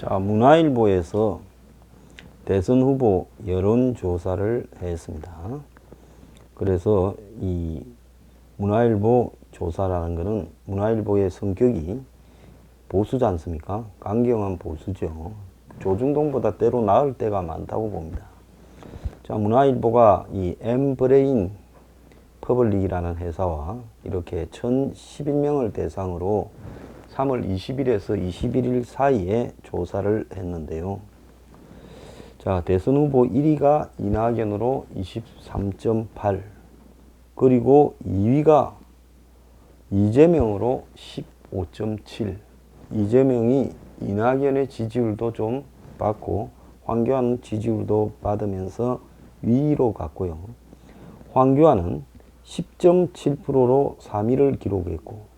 자, 문화일보에서 대선 후보 여론조사를 했습니다. 그래서 이 문화일보 조사라는 것은 문화일보의 성격이 보수지 않습니까? 강경한 보수죠. 조중동보다 때로 나을 때가 많다고 봅니다. 자, 문화일보가 이 엠브레인 퍼블릭이라는 회사와 이렇게 1011명을 대상으로 3월 20일에서 21일 사이에 조사를 했는데요. 자, 대선 후보 1위가 이낙연으로 23.8, 그리고 2위가 이재명으로 15.7. 이재명이 이낙연의 지지율도 좀 받고 황교안 지지율도 받으면서 위로 갔고요. 황교안은 10.7%로 3위를 기록했고,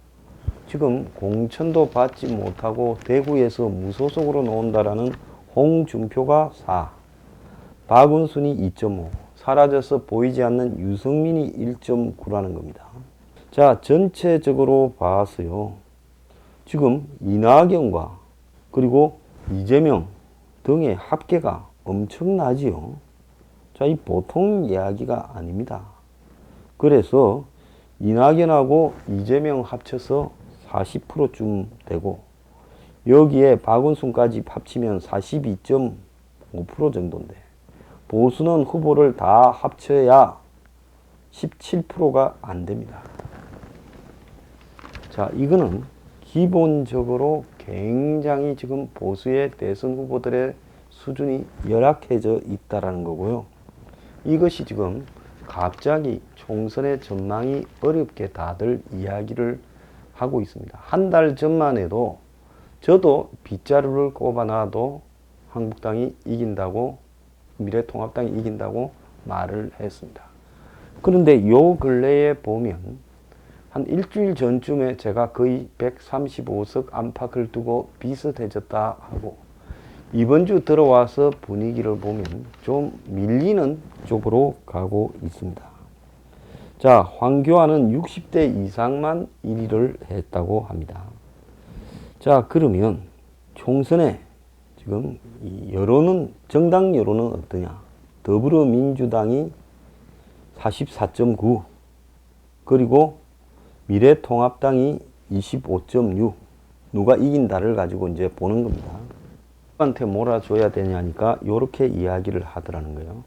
지금 공천도 받지 못하고 대구에서 무소속으로 나온다라는 홍준표가 4, 박은순이 2.5, 사라져서 보이지 않는 유승민이 1.9라는 겁니다. 자, 전체적으로 봐서요, 지금 이낙연과 그리고 이재명 등의 합계가 엄청나지요. 자, 이 보통 이야기가 아닙니다. 그래서 이낙연하고 이재명 합쳐서 40%쯤 되고, 여기에 박은순까지 합치면 42.5% 정도인데, 보수는 후보를 다 합쳐야 17%가 안 됩니다. 자, 이거는 기본적으로 굉장히 지금 보수의 대선 후보들의 수준이 열악해져 있다라는 거고요. 이것이 지금 갑자기 총선의 전망이 어렵게 다들 이야기를 하고 있습니다. 한 달 전만 해도 저도 빗자루를 꼽아놔도 한국당이 이긴다고, 미래통합당이 이긴다고 말을 했습니다. 그런데 요 근래에 보면 한 일주일 전쯤에 제가 거의 135석 안팎을 두고 비슷해졌다 하고, 이번 주 들어와서 분위기를 보면 좀 밀리는 쪽으로 가고 있습니다. 자, 황교안은 60대 이상만 1위를 했다고 합니다. 자, 그러면 총선에 지금 이 여론은, 정당 여론은 어떠냐? 더불어민주당이 44.9, 그리고 미래통합당이 25.6, 누가 이긴다를 가지고 이제 보는 겁니다. 누구한테 몰아줘야 되냐니까 요렇게 이야기를 하더라는 거예요.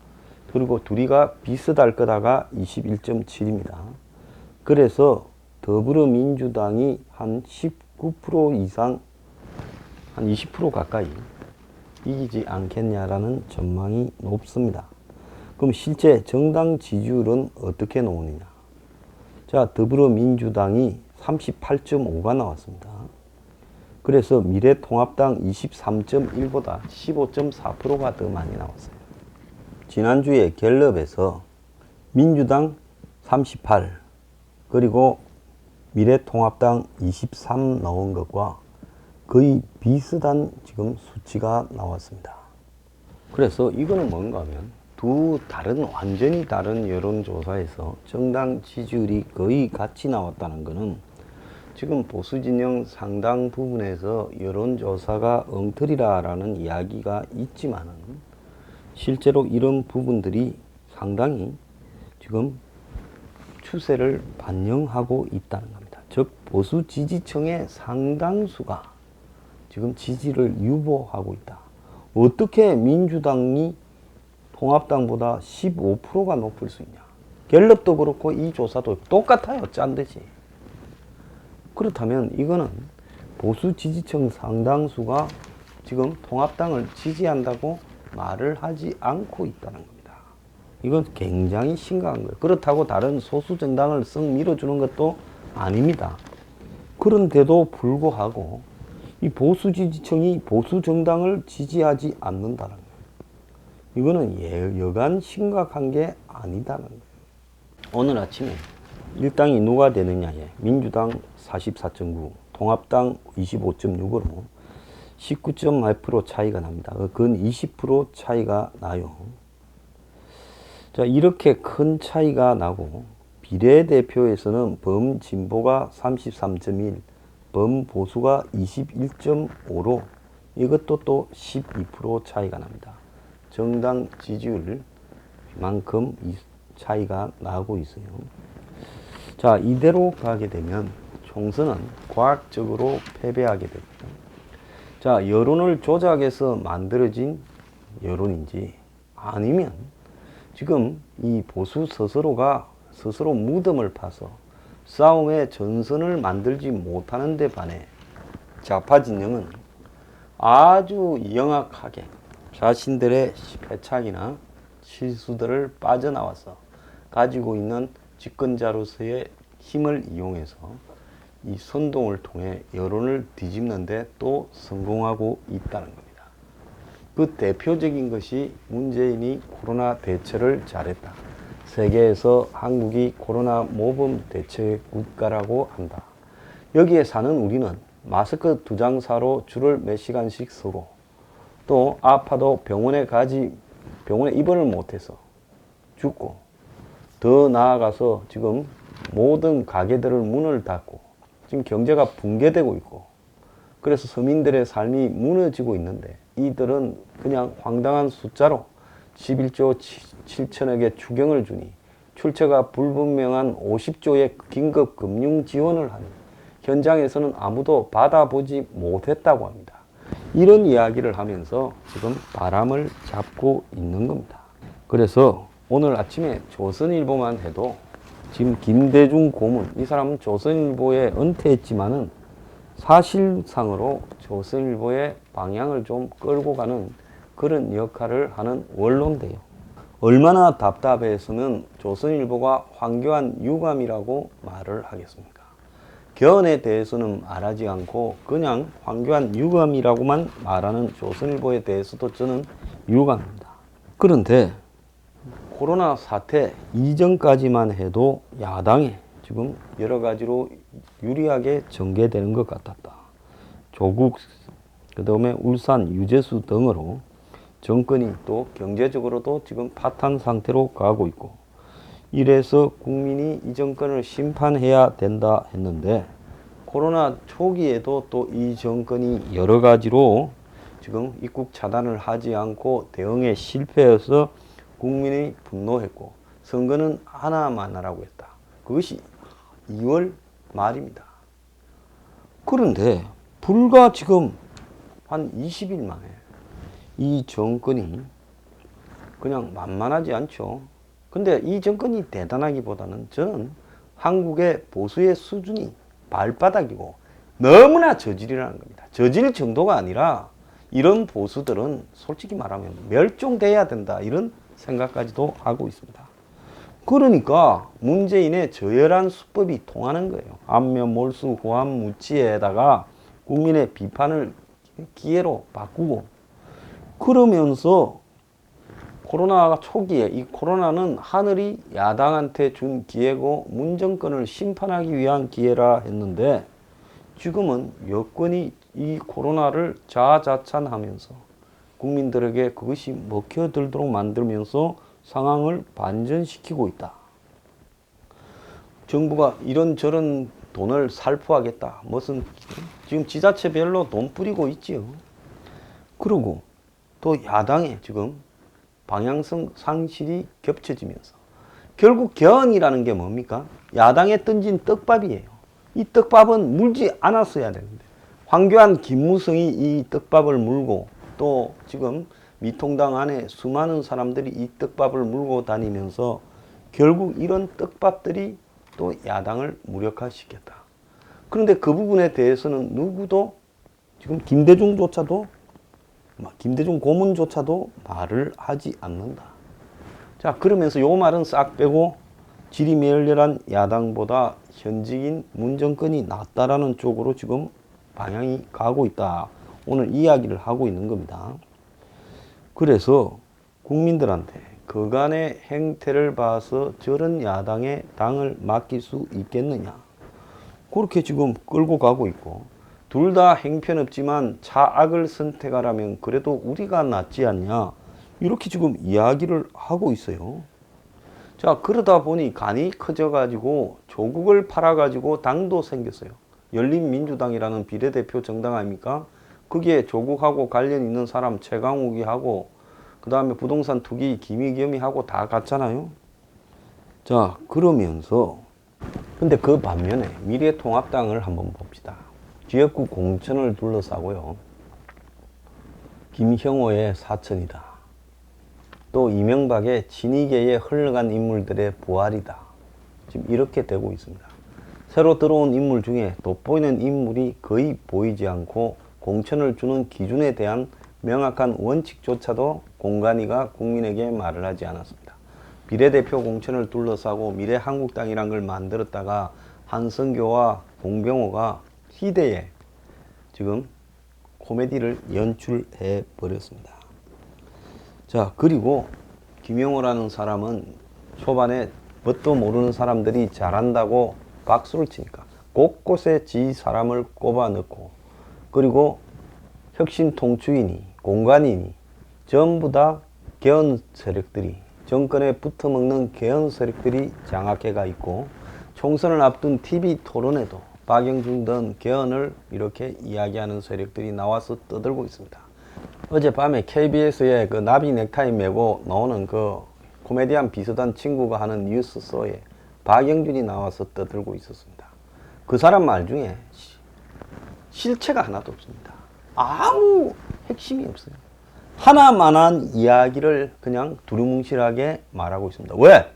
그리고 둘이가 비슷할 거다가 21.7입니다. 그래서 더불어민주당이 한 19% 이상, 한 20% 가까이 이기지 않겠냐라는 전망이 높습니다. 그럼 실제 정당 지지율은 어떻게 나오느냐? 자, 더불어민주당이 38.5가 나왔습니다. 그래서 미래통합당 23.1보다 15.4%가 더 많이 나왔어요. 지난주에 갤럽에서 민주당 38, 그리고 미래통합당 23 나온 것과 거의 비슷한 지금 수치가 나왔습니다. 그래서 이거는 뭔가 하면 완전히 다른 여론조사에서 정당 지지율이 거의 같이 나왔다는 것은 지금 보수진영 상당 부분에서 여론조사가 엉터리라는 이야기가 있지만은, 실제로 이런 부분들이 상당히 지금 추세를 반영하고 있다는 겁니다. 즉, 보수 지지층의 상당수가 지금 지지를 유보하고 있다. 어떻게 민주당이 통합당보다 15%가 높을 수 있냐? 갤럽도 그렇고 이 조사도 똑같아요. 짠 듯이. 그렇다면 이거는 보수 지지층 상당수가 지금 통합당을 지지한다고 말을 하지 않고 있다는 겁니다. 이건 굉장히 심각한 거예요. 그렇다고 다른 소수 정당을 썩 밀어주는 것도 아닙니다. 그런데도 불구하고 이 보수 지지층이 보수 정당을 지지하지 않는다는 거예요. 이거는 여간 심각한 게 아니다는 거예요. 오늘 아침에 일당이 누가 되느냐에 민주당 44.9, 통합당 25.6으로 19.8% 차이가 납니다. 근 20% 차이가 나요. 자, 이렇게 큰 차이가 나고, 비례대표에서는 범진보가 33.1, 범보수가 21.5로 이것도 또 12% 차이가 납니다. 정당 지지율만큼 이 차이가 나고 있어요. 자, 이대로 가게 되면 총선은 과학적으로 패배하게 됩니다. 자, 여론을 조작해서 만들어진 여론인지 아니면 지금 이 보수 스스로가 스스로 무덤을 파서 싸움의 전선을 만들지 못하는 데 반해 좌파 진영은 아주 영악하게 자신들의 패착이나 실수들을 빠져나와서 가지고 있는 집권자로서의 힘을 이용해서 이 선동을 통해 여론을 뒤집는데 또 성공하고 있다는 겁니다. 그 대표적인 것이 문재인이 코로나 대처를 잘했다. 세계에서 한국이 코로나 모범 대처 국가라고 한다. 여기에 사는 우리는 마스크 2장 사러 줄을 몇 시간씩 서고 또 아파도 병원에 입원을 못해서 죽고 더 나아가서 지금 모든 가게들을 문을 닫고 지금 경제가 붕괴되고 있고 그래서 서민들의 삶이 무너지고 있는데 이들은 그냥 황당한 숫자로 11조 7천억의 추경을 주니 출처가 불분명한 50조의 긴급 금융 지원을 하니 현장에서는 아무도 받아보지 못했다고 합니다. 이런 이야기를 하면서 지금 바람을 잡고 있는 겁니다. 그래서 오늘 아침에 조선일보만 해도 지금 김대중 고문, 이 사람은 조선일보에 은퇴했지만은 사실상으로 조선일보의 방향을 좀 끌고 가는 그런 역할을 하는 원로인데요. 얼마나 답답해서는 조선일보가 황교안 유감이라고 말을 하겠습니까? 견해에 대해서는 말하지 않고 그냥 황교안 유감이라고만 말하는 조선일보에 대해서도 저는 유감입니다. 그런데 코로나 사태 이전까지만 해도 야당에 지금 여러 가지로 유리하게 전개되는 것 같았다. 조국, 그 다음에 울산, 유재수 등으로 정권이 또 경제적으로도 지금 파탄 상태로 가고 있고 이래서 국민이 이 정권을 심판해야 된다 했는데 코로나 초기에도 또 이 정권이 여러 가지로 지금 입국 차단을 하지 않고 대응에 실패해서 국민이 분노했고 선거는 하나만 하라고 했다. 그것이 2월 말입니다. 그런데 불과 지금 한 20일 만에 이 정권이 그냥 만만하지 않죠. 근데 이 정권이 대단하기보다는 저는 한국의 보수의 수준이 발바닥이고 너무나 저질이라는 겁니다. 저질 정도가 아니라 이런 보수들은 솔직히 말하면 멸종돼야 된다 이런 생각까지도 하고 있습니다. 그러니까 문재인의 저열한 수법이 통하는 거예요. 안면 몰수 호암 무치에다가 국민의 비판을 기회로 바꾸고 그러면서 코로나 초기에 이 코로나는 하늘이 야당한테 준 기회고 문정권을 심판하기 위한 기회라 했는데 지금은 여권이 이 코로나를 자아자찬하면서 국민들에게 그것이 먹혀들도록 만들면서 상황을 반전시키고 있다. 정부가 이런저런 돈을 살포하겠다. 무슨 지금 지자체별로 돈 뿌리고 있지요. 그리고 또 야당에 지금 방향성 상실이 겹쳐지면서 결국 개헌이라는 게 뭡니까? 야당에 던진 떡밥이에요. 이 떡밥은 물지 않았어야 되는데 황교안, 김무성이 이 떡밥을 물고 또 지금 미통당 안에 수많은 사람들이 이 떡밥을 물고 다니면서 결국 이런 떡밥들이 또 야당을 무력화시켰다. 그런데 그 부분에 대해서는 누구도 지금 김대중 고문조차도 말을 하지 않는다. 자, 그러면서 요 말은 싹 빼고 질이 멸렬한 야당보다 현직인 문정권이 낫다라는 쪽으로 지금 방향이 가고 있다. 오늘 이야기를 하고 있는 겁니다. 그래서 국민들한테 그간의 행태를 봐서 저런 야당에 당을 맡길 수 있겠느냐. 그렇게 지금 끌고 가고 있고 둘 다 행편없지만 차악을 선택하라면 그래도 우리가 낫지 않냐. 이렇게 지금 이야기를 하고 있어요. 자, 그러다 보니 간이 커져가지고 조국을 팔아가지고 당도 생겼어요. 열린민주당이라는 비례대표 정당 아닙니까? 거기에 조국하고 관련 있는 사람 최강욱이 하고 그 다음에 부동산 투기 김의겸이 하고 다 갔잖아요. 자, 그러면서 근데 그 반면에 미래통합당을 한번 봅시다. 지역구 공천을 둘러싸고요. 김형호의 사천이다. 또 이명박의 친이계에 흘러간 인물들의 부활이다. 지금 이렇게 되고 있습니다. 새로 들어온 인물 중에 돋보이는 인물이 거의 보이지 않고 공천을 주는 기준에 대한 명확한 원칙조차도 공관위가 국민에게 말을 하지 않았습니다. 비례대표 공천을 둘러싸고 미래한국당이란 걸 만들었다가 한성교와 공병호가 희대의 지금 코미디를 연출해 버렸습니다. 자, 그리고 김영호라는 사람은 초반에 뭣도 모르는 사람들이 잘한다고 박수를 치니까 곳곳에 지 사람을 꼽아 넣고, 그리고 혁신 통추이니 공관이니 전부 다 개헌 세력들이, 정권에 붙어먹는 개헌 세력들이 장악해가 있고, 총선을 앞둔 TV 토론에도 박영준 등 개헌을 이렇게 이야기하는 세력들이 나와서 떠들고 있습니다. 어젯밤에 KBS에 그 나비 넥타이 메고 나오는 그 코미디언 비슷한 친구가 하는 뉴스쇼에 박영준이 나와서 떠들고 있었습니다. 그 사람 말 중에 실체가 하나도 없습니다. 아무 핵심이 없어요. 하나만한 이야기를 그냥 두루뭉실하게 말하고 있습니다. 왜?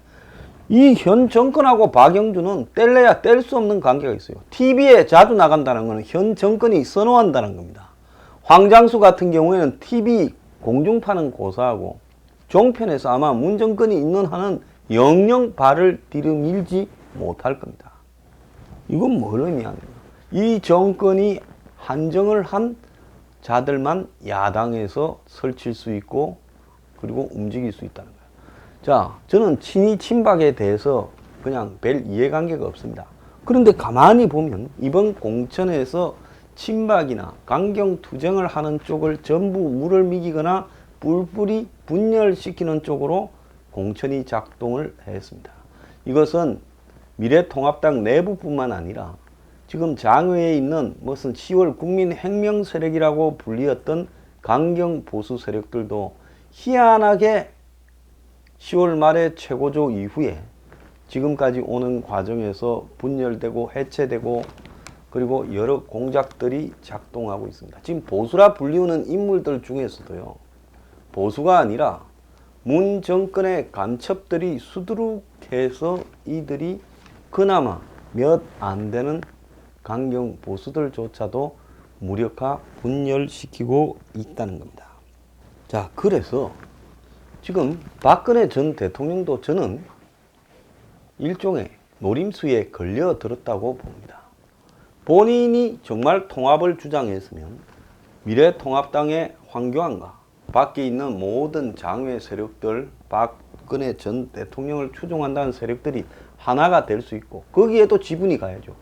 이 현 정권하고 박영준은 뗄래야 뗄 수 없는 관계가 있어요. TV에 자주 나간다는 것은 현 정권이 선호한다는 겁니다. 황장수 같은 경우에는 TV 공중파는 고사하고 종편에서 아마 문정권이 있는 한은 영영 발을 들이밀지 못할 겁니다. 이건 뭘 의미하느냐? 이 정권이 한정을 한 자들만 야당에서 설칠 수 있고 그리고 움직일 수 있다는 거예요. 자, 저는 친이 친박에 대해서 그냥 별 이해관계가 없습니다. 그런데 가만히 보면 이번 공천에서 친박이나 강경투쟁을 하는 쪽을 전부 물을 미기거나 뿔뿔이 분열시키는 쪽으로 공천이 작동을 했습니다. 이것은 미래통합당 내부뿐만 아니라 지금 장외에 있는 무슨 10월 국민혁명 세력이라고 불리었던 강경보수 세력들도 희한하게 10월 말에 최고조 이후에 지금까지 오는 과정에서 분열되고 해체되고 그리고 여러 공작들이 작동하고 있습니다. 지금 보수라 불리우는 인물들 중에서도요, 보수가 아니라 문 정권의 간첩들이 수두룩해서 이들이 그나마 몇 안 되는 강경 보수들조차도 무력화 분열시키고 있다는 겁니다. 자, 그래서 지금 박근혜 전 대통령도 저는 일종의 노림수에 걸려들었다고 봅니다. 본인이 정말 통합을 주장했으면 미래통합당의 황교안과 밖에 있는 모든 장외 세력들, 박근혜 전 대통령을 추종한다는 세력들이 하나가 될 수 있고 거기에도 지분이 가야죠.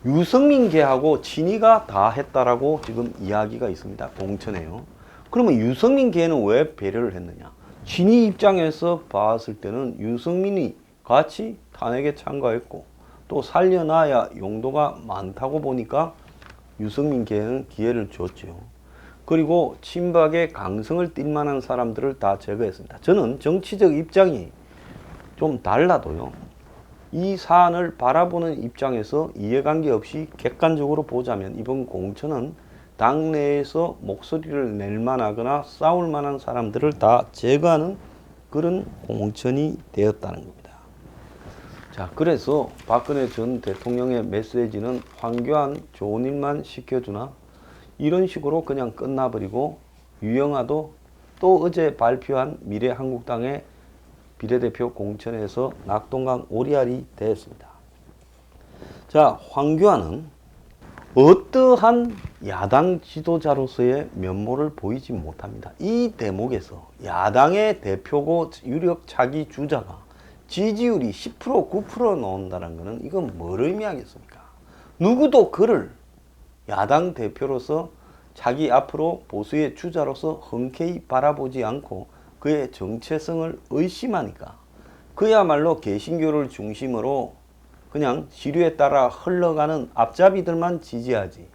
유승민계하고 친이가 다 했다라고 지금 이야기가 있습니다. 공천에요. 그러면 유승민계는 왜 배려를 했느냐? 친이 입장에서 봤을 때는 유승민이 같이 탄핵에 참가했고 또 살려놔야 용도가 많다고 보니까 유승민계는 기회를 줬죠. 그리고 친박의 강성을 띌 만한 사람들을 다 제거했습니다. 저는 정치적 입장이 좀 달라도요, 이 사안을 바라보는 입장에서 이해관계 없이 객관적으로 보자면 이번 공천은 당내에서 목소리를 낼 만하거나 싸울 만한 사람들을 다 제거하는 그런 공천이 되었다는 겁니다. 자, 그래서 박근혜 전 대통령의 메시지는 황교안 좋은 일만 시켜주나 이런 식으로 그냥 끝나버리고, 유영아도 또 어제 발표한 미래한국당의 비례대표 공천에서 낙동강 오리알이 됐습니다. 자, 황교안은 어떠한 야당 지도자로서의 면모를 보이지 못합니다. 이 대목에서 야당의 대표고 유력 차기 주자가 지지율이 10% 9% 나온다는 것은 이건 뭘 의미하겠습니까? 누구도 그를 야당 대표로서 자기 앞으로 보수의 주자로서 흔쾌히 바라보지 않고 그의 정체성을 의심하니까 그야말로 개신교를 중심으로 그냥 지류에 따라 흘러가는 앞잡이들만 지지하지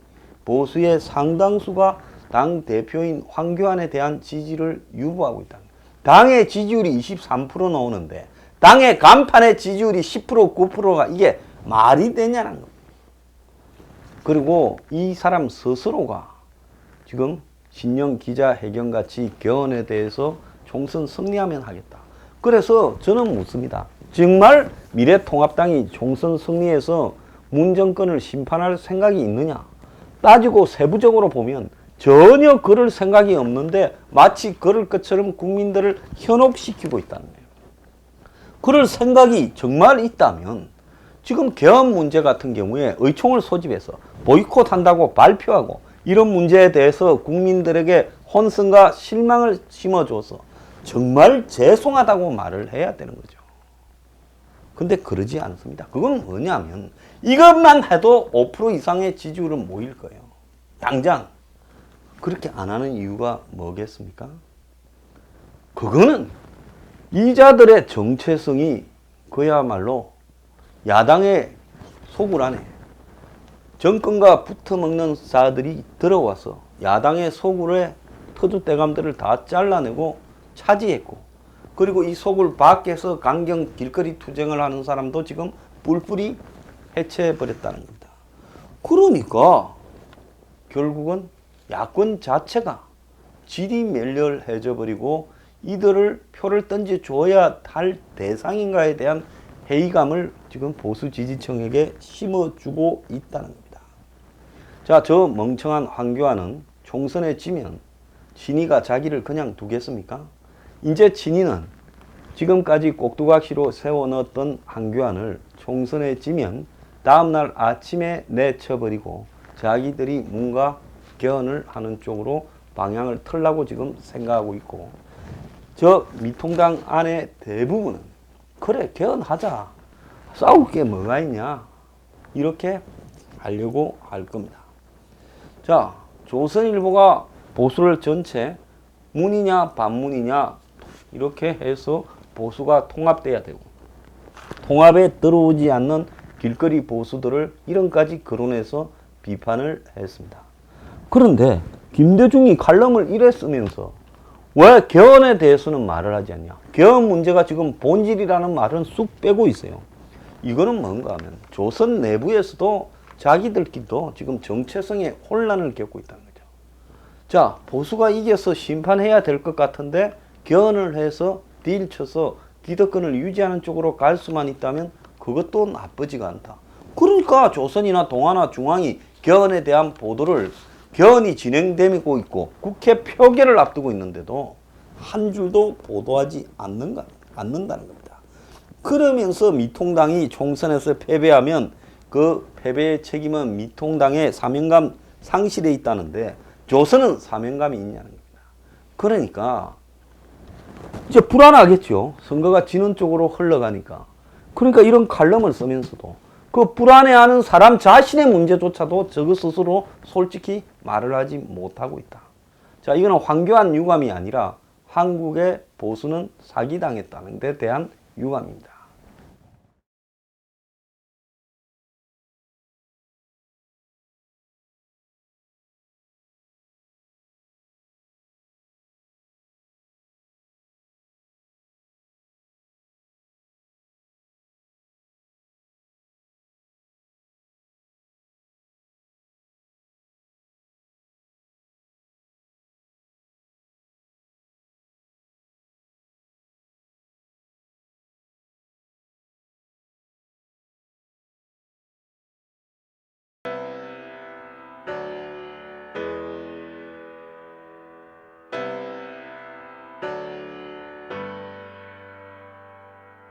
보수의 상당수가 당 대표인 황교안에 대한 지지를 유보하고 있다. 당의 지지율이 23% 나오는데 당의 간판의 지지율이 10% 9%가 이게 말이 되냐는 겁니다. 그리고 이 사람 스스로가 지금 신년 기자회견같이 개헌에 대해서 총선 승리하면 하겠다. 그래서 저는 묻습니다. 정말 미래통합당이 총선 승리해서 문 정권을 심판할 생각이 있느냐? 따지고 세부적으로 보면 전혀 그럴 생각이 없는데 마치 그럴 것처럼 국민들을 현혹시키고 있다는 거예요. 그럴 생각이 정말 있다면 지금 개헌 문제 같은 경우에 의총을 소집해서 보이콧한다고 발표하고 이런 문제에 대해서 국민들에게 혼선과 실망을 심어줘서 정말 죄송하다고 말을 해야 되는 거죠. 근데 그러지 않습니다. 그건 뭐냐면 이것만 해도 5% 이상의 지지율은 모일 거예요. 당장. 그렇게 안 하는 이유가 뭐겠습니까? 그거는 이자들의 정체성이 그야말로 야당의 속을 안에 정권과 붙어먹는 자들이 들어와서 야당의 속을에 터줏대감들을 다 잘라내고 차지했고, 그리고 이 속을 밖에서 강경 길거리 투쟁을 하는 사람도 지금 뿔뿔이 해체해버렸다는 겁니다. 그러니까 결국은 야권 자체가 지리멸렬해져 버리고 이들을 표를 던져줘야 할 대상인가에 대한 회의감을 지금 보수 지지층에게 심어주고 있다는 겁니다. 자, 저 멍청한 황교안은 총선에 지면 친이가 자기를 그냥 두겠습니까? 이제 친이는 지금까지 꼭두각시로 세워넣었던 황교안을 총선에 지면 다음날 아침에 내쳐버리고 자기들이 뭔가 개헌을 하는 쪽으로 방향을 틀라고 지금 생각하고 있고, 저 미통당 안에 대부분은 그래 개헌하자, 싸울 게 뭐가 있냐, 이렇게 하려고 할 겁니다. 자, 조선일보가 보수를 전체 문이냐 반문이냐 이렇게 해서 보수가 통합돼야 되고, 통합에 들어오지 않는 길거리 보수들을 이런까지 거론해서 비판을 했습니다. 그런데 김대중이 칼럼을 이래 쓰면서 왜 개헌에 대해서는 말을 하지 않냐? 개헌 문제가 지금 본질이라는 말은 쑥 빼고 있어요. 이거는 뭔가 하면 조선 내부에서도 자기들끼리도 지금 정체성의 혼란을 겪고 있다는 거죠. 자, 보수가 이겨서 심판해야 될 것 같은데 개헌을 해서 딜 쳐서 기득권을 유지하는 쪽으로 갈 수만 있다면 그것도 나쁘지가 않다. 그러니까 조선이나 동아나 중앙이 개헌에 대한 보도를, 개헌이 진행되고 있고 국회 표결을 앞두고 있는데도 한 줄도 보도하지 않는다는 겁니다. 그러면서 미통당이 총선에서 패배하면 그 패배의 책임은 미통당의 사명감 상실에 있다는데 조선은 사명감이 있냐는 겁니다. 그러니까 이제 불안하겠죠. 선거가 지는 쪽으로 흘러가니까. 그러니까 이런 칼럼을 쓰면서도 그 불안해하는 사람 자신의 문제조차도 저거 스스로 솔직히 말을 하지 못하고 있다. 자, 이거는 황교안 유감이 아니라 한국의 보수는 사기당했다는 데 대한 유감입니다.